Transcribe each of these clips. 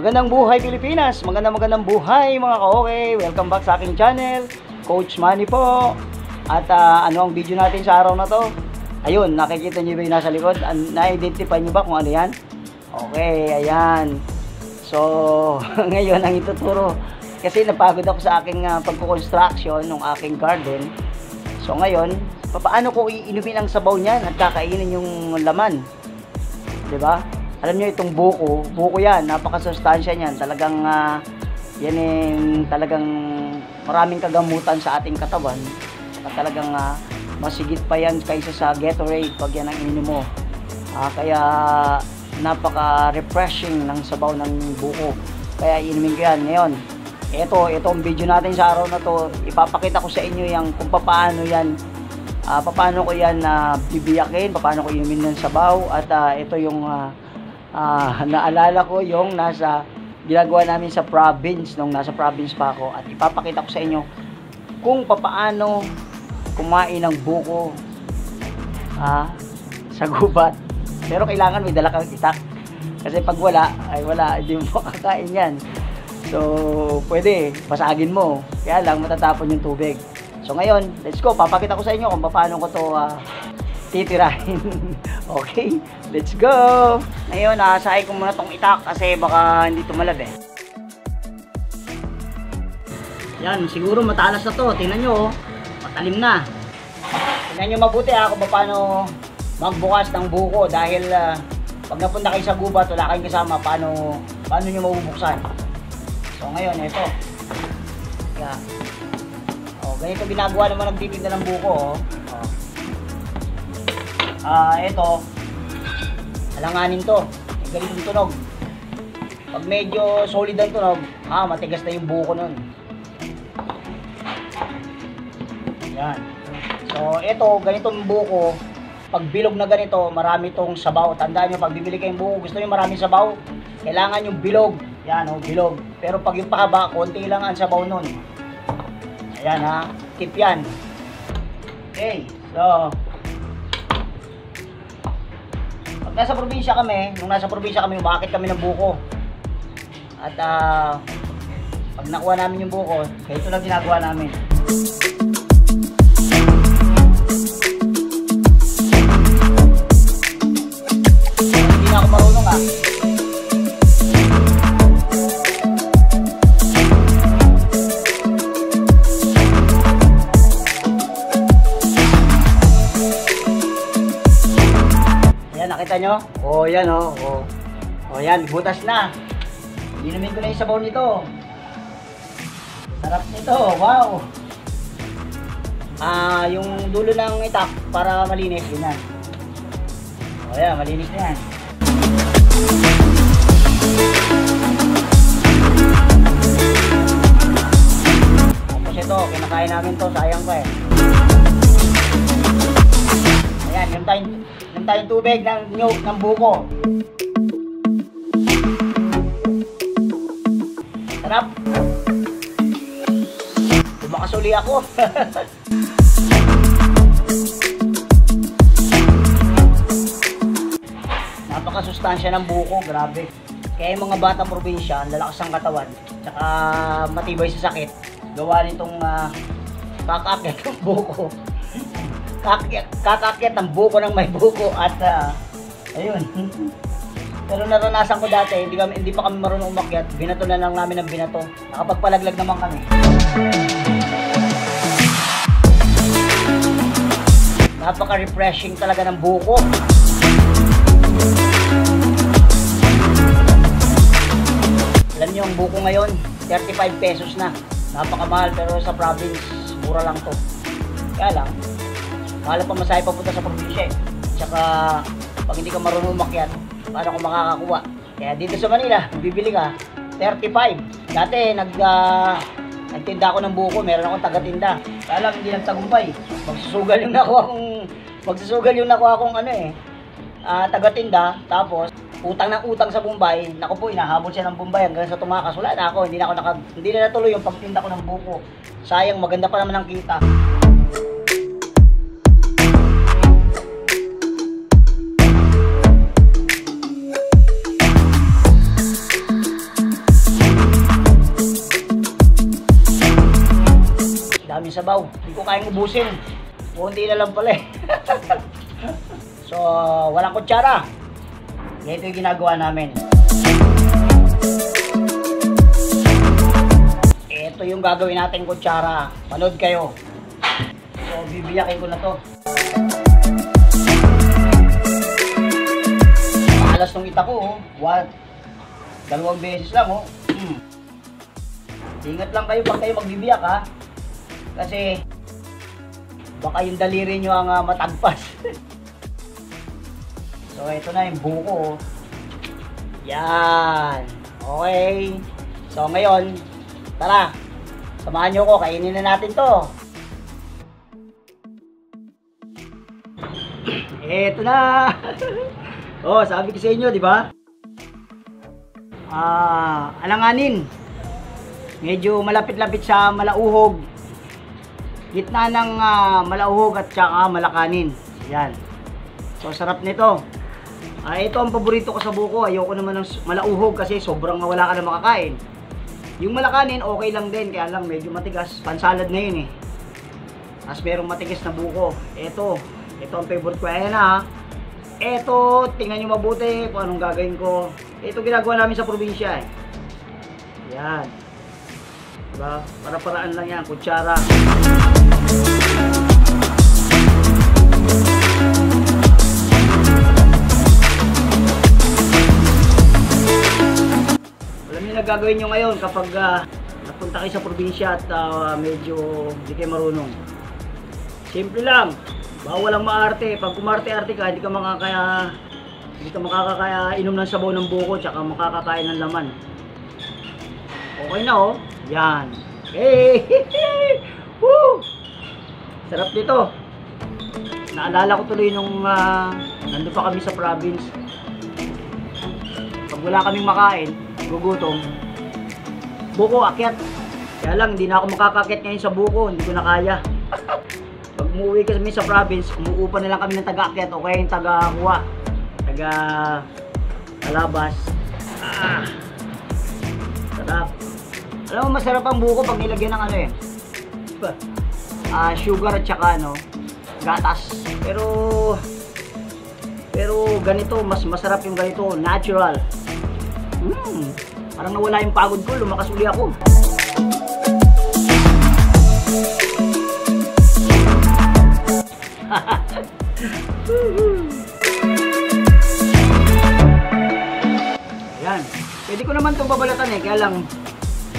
Magandang buhay Pilipinas, magandang buhay mga ka-okay. Welcome back sa aking channel, Coach Manny po. At ano ang video natin sa araw na to? Ayun, nakikita nyo ba yung nasa likod? Na-identify nyo ba kung ano yan? Okay, ayan. So, ngayon ang ituturo. Kasi napagod ako sa aking pagko-construction ng aking garden. So ngayon, paano ko iinumin ang sabaw niyan at kakainin yung laman? 'Di ba? Alam niyo itong buko yan, napakasustansya niyan. Talagang yan talagang maraming kagamutan sa ating katawan. At talagang masigit pa yan kaysa sa Gatorade pag yan ang ininom mo. Kaya napaka-refreshing ng sabaw ng buko. Kaya inumin ko yan. Ngayon, itong video natin sa araw na to, ipapakita ko sa inyo yung kung paano yan, paano ko yan bibiyakin, paano ko inumin ng sabaw. At ito yung naalala ko yung ginagawa namin sa province nung nasa province pa ako, at ipapakita ko sa inyo kung paano kumain ng buko sa gubat. Pero kailangan may dala kang itak, kasi pag wala, hindi mo kakain yan. So pwede pasagin mo, kaya lang matatapon yung tubig. So ngayon, let's go, papakita ko sa inyo kung paano ko to titirahin. Okay, let's go. Ngayon, nakasahin ko muna tong itak kasi baka hindi tumalab eh. Yan, siguro matalas na to. Tingnan nyo, matalim na. Tingnan nyo mabuti kung paano magbukas ng buko, dahil pag napunta kayo sa gubat, wala kayong kasama, paano nyo mabubuksan. So ngayon, ito. Yan. Ganito ginagawa naman nagtitinda ng buko. Ito, alanganin to, ganitong tunog. Pag medyo solid ang tunog, matigas na yung buko nun. Yan. So ito, ganitong buko, pag bilog na ganito, marami tong sabaw. Tandaan nyo, pag bibili kayong buko, gusto nyo maraming sabaw, kailangan yung bilog. Yan, bilog. Pero pag yung pahaba, konti lang ang sabaw nun. Ayan keep yan. Okay, so nung nasa probinsya kami, umakit kami ng buko. At pag nakuha namin yung buko, ito lang ginagawa namin. Hindi na ako marunong Nakita nyo? Yan yan, butas na. Inumin ko na yung sabaw nito. Sarap nito, wow. Yung dulo ng itak para malinis, yun yan. Yan, malinis na yan. Tapos ito, kinakain namin to, sayang pa eh. Ayan, yung tayong tubig ng nyug ng buko. Sarap. Bumakasuli ako. Napakasustansya ng buko, grabe. Kaya yung mga batang probinsya, lalakas ang katawan, tsaka matibay sa sakit, gawa nitong kakaakyat ng buko. Kakaakyat ng buko ng may buko. At ayun. Pero naranasan ko dati, hindi pa kami marunong umakyat, binato na lang namin ng binato. Nakapagpalaglag naman kami. Napaka-refreshing talaga ng buko. Alam niyo, ang buko ngayon 35 pesos na. Napakamahal, pero sa province mura lang to. Kaya lang, mahal pa masahe papunta sa probinsya eh. Tsaka pag hindi ka marunong umakyat, paano ka makakakuha? Kaya dito sa Manila, bibili ka 35. Dati nagtinda ako ng buko, meron akong taga-tinda. Kaya lang, hindi nagtagumpay. Magsusugal yung nakuha kong taga-tinda. Tapos, utang ng utang sa Bombay. Naku po, inahabol siya ng Bombay hanggang sa tumakas. Wala na ako, hindi na natuloy yung pagtinda ko ng buko. Sayang, maganda pa naman ang kita. Daming sabaw, hindi ko kayang ubusin. Kunti na lang pala eh. So, walang kutsara. Ito yung ginagawa namin. Ito yung gagawin natin kutsara. Panood kayo. So, bibiyakin ko na to. Maalas tong ita ko, oh. What? 2 beses lang, oh. Ingat lang kayo pag kayo magbibiyak, ha. Kasi baka yung daliri nyo ang matagpas. So ito na yung buko. Yan. Okay. So ngayon, tara. Samahan nyo ko, kainin na natin to. Ito na. Oh, sabi ko sa inyo, di ba? Alanganin. Medyo malapit-lapit sa Malauhog. Gitna ng Malauhog at saka Malakanin. Yan. So, sarap nito. Ito ang paborito ko sa buko. Ayoko naman ng Malauhog kasi sobrang wala ka na makakain. Yung Malakanin, okay lang din. Kaya lang medyo matigas. Pansalad na yun eh. Tapos merong matigas na buko. Ito ang favorite ko. Ayan na. Ito, tingnan nyo mabuti kung anong gagawin ko. Ito ginagawa namin sa probinsya eh. Yan. Diba? Para-paraan lang yan. Kutsara. Alam niyo na gagawin nyo ngayon kapag napunta kayo sa probinsya at medyo hindi kayo marunong. Simple lang. Bawal ang maarte. Pag kumarte-arte ka, hindi ka makakakaya inom ng sabaw ng buko tsaka makakakain ng laman. Okay na oh. Yan. Hey! Woo! Sarap dito. Naalala ko tuloy nung nandun pa kami sa province. Pag wala kaming makain, gugutom, buko akyat. Kaya lang, hindi na ako makakakyat ngayon sa buko. Hindi ko na kaya. Pag umuwi kami sa province, umuupa na lang kami ng taga-akyat o kaya yung taga-kuha. Taga-alabas. Sarap. Alam mo, masarap ang buko pag nilagyan ng sugar at saka gatas. Pero ganito, mas masarap yung ganito, natural. Parang nawala yung pagod ko, lumakas uli ako. Ayan. Pwede ko naman itong babalatan eh, kaya lang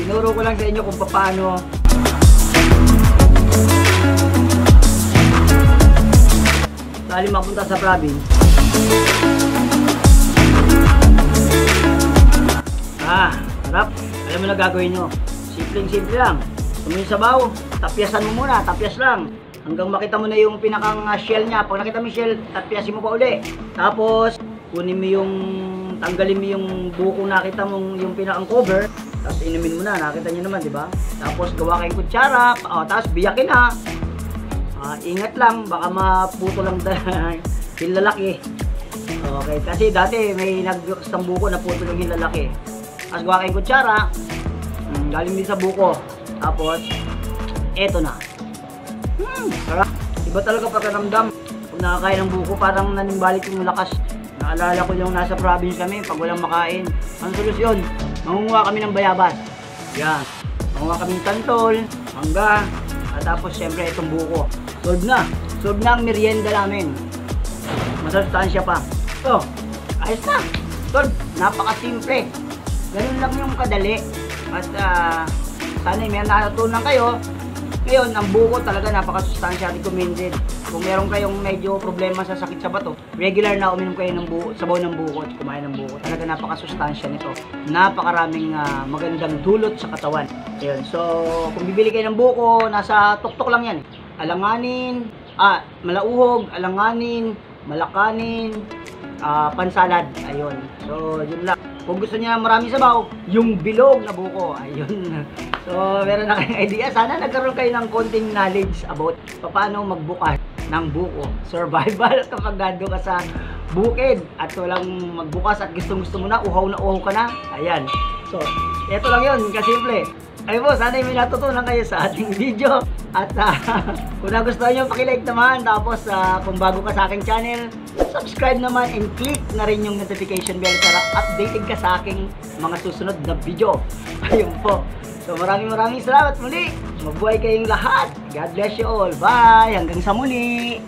tinuro ko lang sa inyo kung paano sali mapunta sa province. Harap. Alam mo na gagawin nyo. Simple lang. Tumingin sabaw, tapyasan mo muna, tapyas lang. Hanggang makita mo na yung pinakang shell niya. Pag nakita mo yung shell, tapyasin mo pa uli. Tapos, tanggalin mo yung buko nakita mong yung pinakang cover. Tapos inumin mo na, nakita nyo naman, di ba? Tapos gawa kayong kutsara, tapos biyakin na. Ingat lang, baka maputo lang yung lalaki. Okay, kasi dati may nag-custom buko na puto lang yung lalaki. Tapos gawa kayong kutsara, galing din sa buko. Tapos, eto na. Sarap. Iba talaga pagkaramdam. Kung nakakain ng buko, parang nanimbalik yung lakas. Naalala ko yung nasa province kami, pag walang makain. Ang solusyon, mangunguha kami ng bayabas. Yan. Mangunguha kami ng tantol, mangga, at tapos syempre itong buko. Solve na. Solve na ang merienda namin. Masustansya pa. So, ayos na. Solve. Napakasimple. Ganun lang yung kadali. At sana may natutunan kayo. Ngayon, ang buko talaga napakasustansya, recommended. Kung meron kayong medyo problema sa sakit sa bato, regular na uminom kayo ng buko, sabaw ng buko at kumain ng buko. Talaga napakasustansya nito. Napakaraming magandang dulot sa katawan. Ayun. So, kung bibili kayo ng buko, nasa tuktok lang yan. Alanganin, malauhog, alanganin, malakanin, pansalad. Ayun. So, yun lang. Kung gusto niya maraming sabaw, yung bilog na buko. Ayun. So, meron na kayong idea. Sana nagkaroon kayo ng konting knowledge about paano magbukas ng buko. Survival kapag nando ka sa bukid at walang magbukas at gusto mo na uhaw ka na. Ayan. So, ito lang yun. Kasimple. Ayun po, sana may natutunan kayo sa ating video. At kung nagustuhan nyo, pakilike naman. Tapos kung bago ka sa aking channel, subscribe naman and click na rin yung notification bell para updated ka sa aking mga susunod na video. Ayun po. So maraming salamat muli. Mabuhay kayong lahat. God bless you all. Bye! Hanggang sa muli!